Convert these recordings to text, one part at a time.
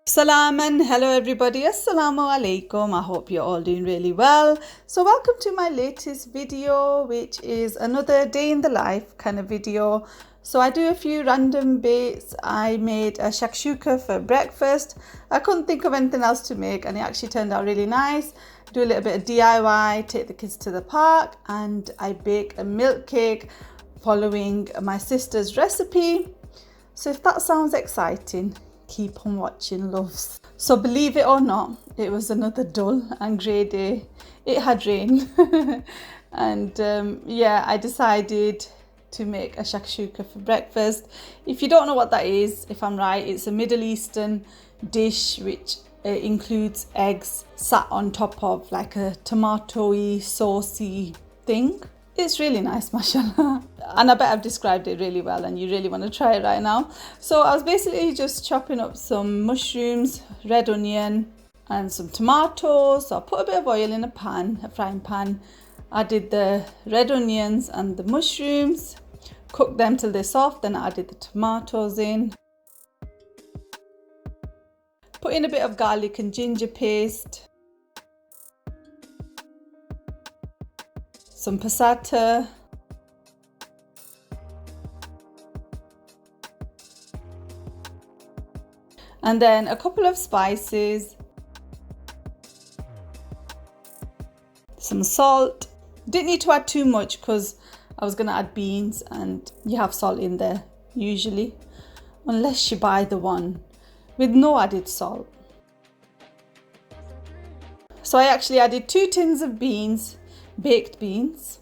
Salam and hello everybody. Assalamu alaikum. I hope you're all doing really well. So welcome to my latest video, which is another day in the life kind of video. So I do a few random bits. I made a shakshuka for breakfast. I couldn't think of anything else to make and it actually turned out really nice. Do a little bit of DIY, take the kids to the park, and I bake a milk cake following my sister's recipe. So if that sounds exciting, keep on watching, loves. So believe it or not, it was another dull and grey day. It had rained and I decided to make a shakshuka for breakfast. If you don't know what that is, if I'm right, it's a Middle Eastern dish which includes eggs sat on top of like a tomatoey saucy thing. It's really nice, mashallah. And I bet I've described it really well and you really want to try it right now. So I was basically just chopping up some mushrooms, red onion and some tomatoes. So I put a bit of oil in a frying pan. Added the red onions and the mushrooms. Cooked them till they're soft. Then I added the tomatoes in. Put in a bit of garlic and ginger paste. Some passata, and then a couple of spices, some salt. Didn't need to add too much because I was going to add beans and you have salt in there usually, unless you buy the one with no added salt. So I actually added 2 tins of beans, baked beans.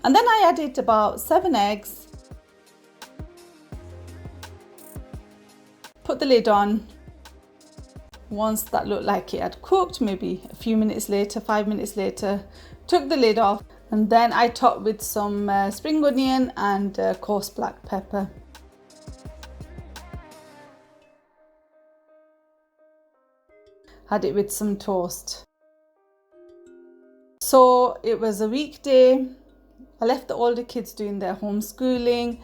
And then I added about 7 eggs. Put the lid on. Once that looked like it had cooked, maybe a few minutes later, 5 minutes later, took the lid off. And then I topped with some spring onion and coarse black pepper. Had it with some toast. So it was a weekday. I left the older kids doing their homeschooling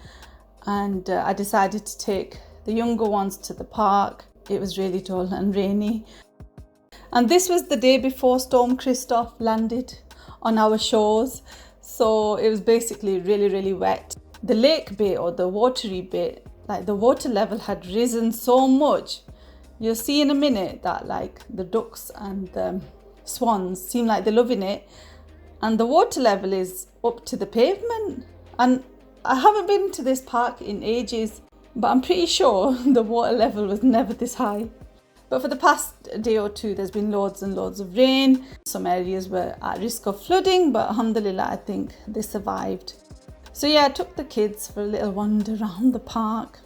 and I decided to take the younger ones to the park. It was really dull and rainy. And this was the day before Storm Christoph landed on our shores. So it was basically really, really wet. The lake bit or the watery bit, like the water level had risen so much. You'll see in a minute that like the ducks and the swans seem like they're loving it. And the water level is up to the pavement. And I haven't been to this park in ages, but I'm pretty sure the water level was never this high. But for the past day or two, there's been loads and loads of rain. Some areas were at risk of flooding, but alhamdulillah, I think they survived. So yeah, I took the kids for a little wander around the park.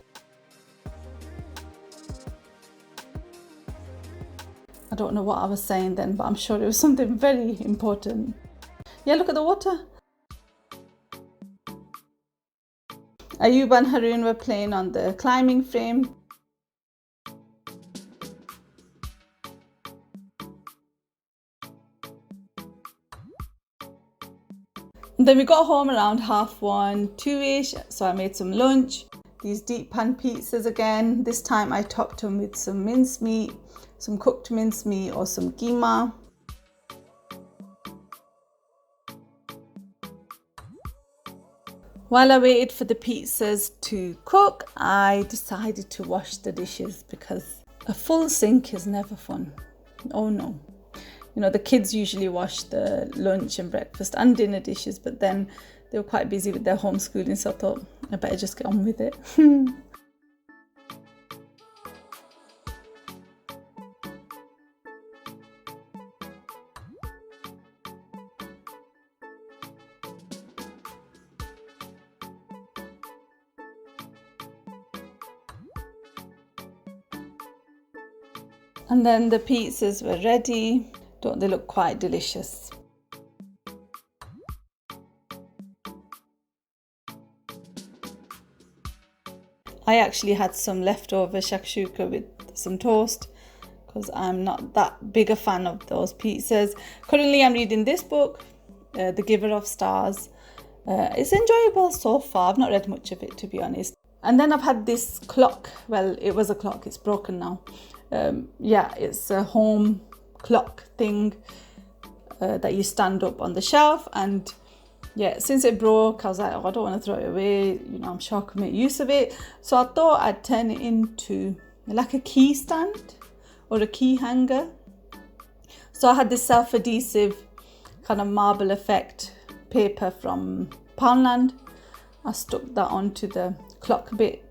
I don't know what I was saying then, but I'm sure it was something very important. Yeah, look at the water. Ayub and Haroon were playing on the climbing frame. And then we got home around 1:30, 2ish, so I made some lunch. These deep pan pizzas again. This time I topped them with some mincemeat, some cooked mincemeat or some keema. While I waited for the pizzas to cook, I decided to wash the dishes because a full sink is never fun. Oh no. You know, the kids usually wash the lunch and breakfast and dinner dishes, but then they were quite busy with their homeschooling, so I thought I better just get on with it. And then the pizzas were ready. Don't they look quite delicious? I actually had some leftover shakshuka with some toast because I'm not that big a fan of those pizzas. Currently I'm reading this book, The Giver of Stars, It's enjoyable so far. I've not read much of it, to be honest. And then I've had this clock. Well, it was a clock. It's broken now. It's a home clock thing that you stand up on the shelf. And yeah, since it broke, I was like, oh, I don't want to throw it away. I'm sure I could make use of it. So I thought I'd turn it into like a key stand or a key hanger. So I had this self-adhesive kind of marble effect paper from Poundland. I stuck that onto the clock bit.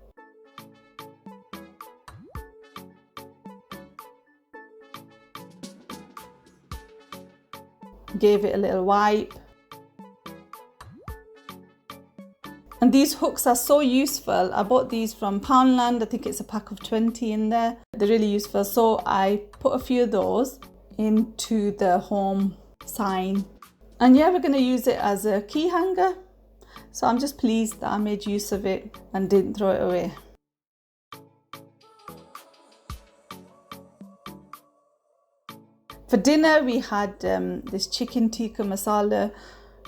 Gave it a little wipe. And these hooks are so useful. I bought these from Poundland. I think it's a pack of 20 in there. They're really useful. So I put a few of those into the home sign. And yeah, we're going to use it as a key hanger. So I'm just pleased that I made use of it and didn't throw it away. For dinner, we had this chicken tikka masala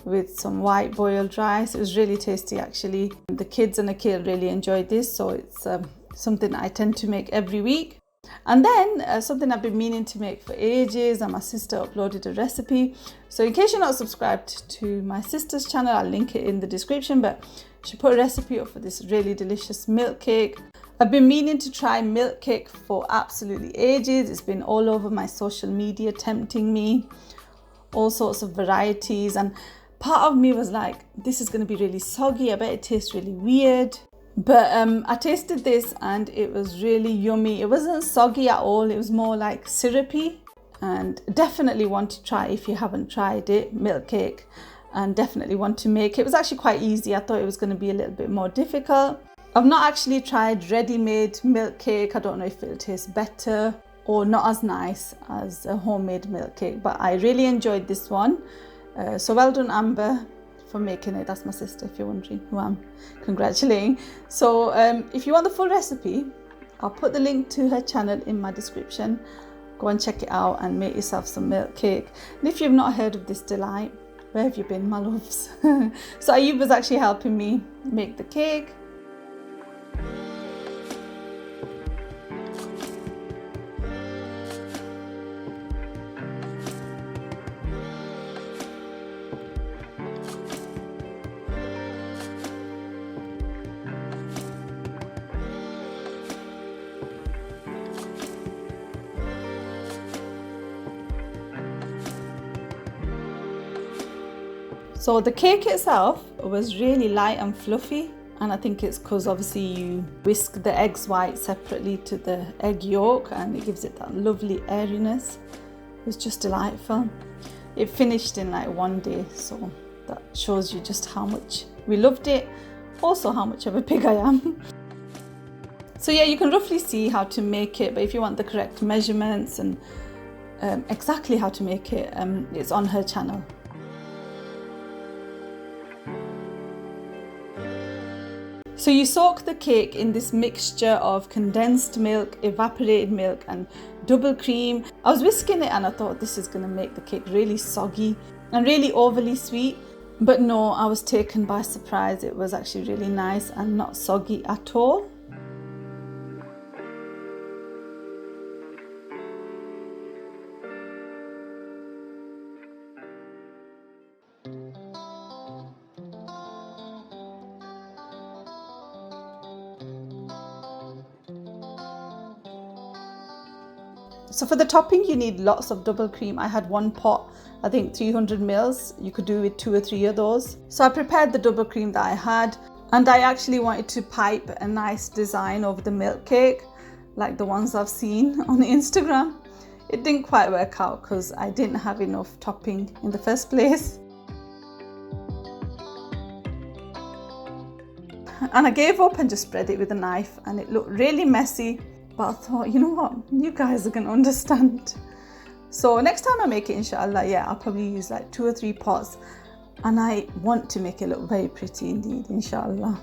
with some white boiled rice. It was really tasty, actually. The kids and Akhil really enjoyed this, so it's something I tend to make every week. And then something I've been meaning to make for ages, and my sister uploaded a recipe. So in case you're not subscribed to my sister's channel, I'll link it in the description, but she put a recipe up for this really delicious milk cake. I've been meaning to try milk cake for absolutely ages. It's been all over my social media tempting me, all sorts of varieties, and part of me was like, this is going to be really soggy. I bet it tastes really weird. But I tasted this and it was really yummy. It wasn't soggy at all. It was more like syrupy, and definitely want to try if you haven't tried it, milk cake, and definitely want to make it. It was actually quite easy. I thought it was going to be a little bit more difficult. I've not actually tried ready-made milk cake. I don't know if it'll taste better or not as nice as a homemade milk cake, but I really enjoyed this one. So well done, Amber, for making it. That's my sister, if you're wondering who I'm congratulating. So if you want the full recipe, I'll put the link to her channel in my description. Go and check it out and make yourself some milk cake. And if you've not heard of this delight, where have you been, my loves? So Ayub was actually helping me make the cake. So the cake itself was really light and fluffy, and I think it's because obviously you whisk the eggs white separately to the egg yolk, and it gives it that lovely airiness. It was just delightful. It finished in like one day, so that shows you just how much we loved it, also how much of a pig I am. So yeah, you can roughly see how to make it, but if you want the correct measurements and exactly how to make it, it's on her channel. So you soak the cake in this mixture of condensed milk, evaporated milk and double cream. I was whisking it and I thought this is going to make the cake really soggy and really overly sweet. But no, I was taken by surprise. It was actually really nice and not soggy at all. So for the topping, you need lots of double cream. I had one pot, I think 300 mils. You could do with 2 or 3 of those. So I prepared the double cream that I had, and I actually wanted to pipe a nice design over the milk cake, like the ones I've seen on Instagram. It didn't quite work out because I didn't have enough topping in the first place. And I gave up and just spread it with a knife, and it looked really messy. But I thought, you know what, you guys are going to understand. So next time I make it, inshallah, yeah, I'll probably use like 2 or 3 pots. And I want to make it look very pretty indeed, inshallah.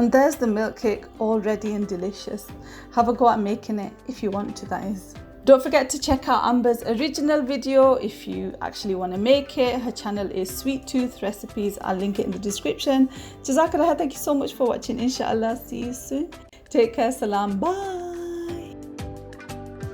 And there's the milk cake, all ready and delicious. Have a go at making it if you want to, that is. Don't forget to check out Amber's original video if you actually want to make it. Her channel is Sweet Tooth Recipes. I'll link it in the description. Jazakallah, thank you so much for watching. Inshallah, see you soon. Take care, salam, bye.